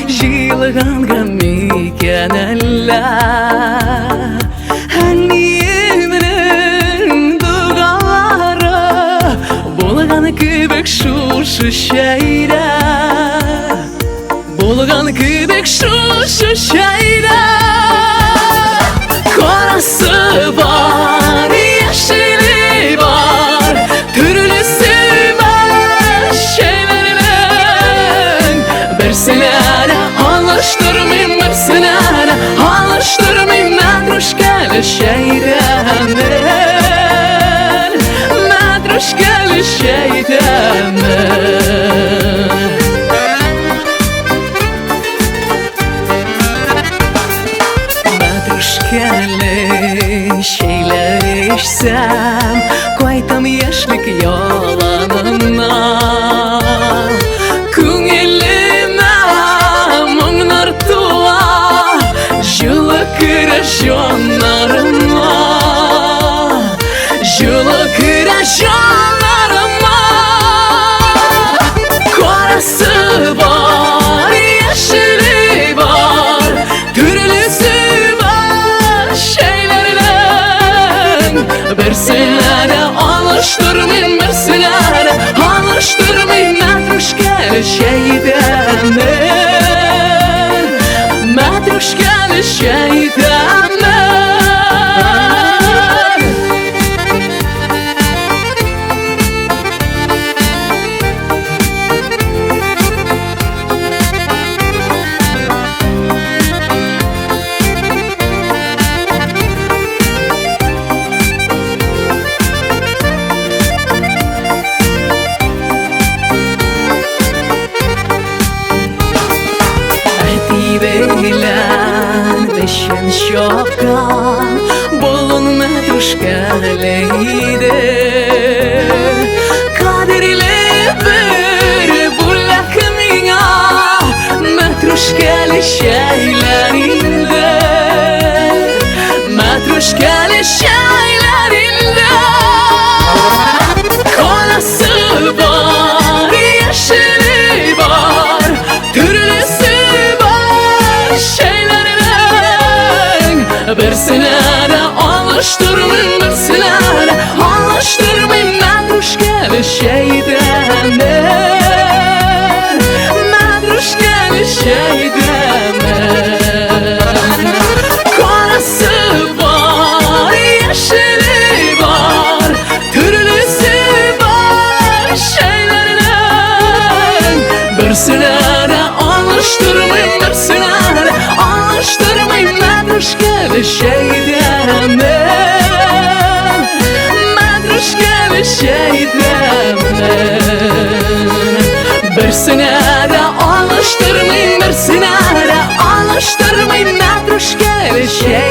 Жиылганга мекенелла Әнниемнің дұғалары Болған кебек шушы шайда Болған кебек шушы шайда Қарасы бар, yeşili var Türlüsü var şeylerinin Birsinere alıştırmayayım, birsinere alıştırmayayım Madruşkalı şeydemin Madruşkalı şeydemin Madruşkalı şeyler içsem Koytam yaşlık yalanına Күңеліме мұңнар туа Жылы кірі жанарыма Жылы кірі жанарыма Қарасы бар, yeşili var Türlüsü var şeylerden Birsinere alıştırmayayım, birsinere alıştırmayayım Madruşkalı şeydemin Madruşkalı şeydemin Bilen beşen şapkan Bolun madruşkalıydı Kadirli bir bullak mina Madruşkalı şeylerinde Madruşkalı şeylerinde Kolası var, yeşili var Türlüsü Birsinere alıştırmayayım, birsinere alıştırmayayım Madruşkalı şeydemin Madruşkalı şeydemin Karası var, yeşili var Türlüsü var şeylerden Birsinere alıştırmayayım, birsinere alıştırmayayım Madruşkalı şeydemin Madruşkalı şeydemin Birsinere alıştırmayayım, birsinere alıştırmayayım Madruşkalı şeydemin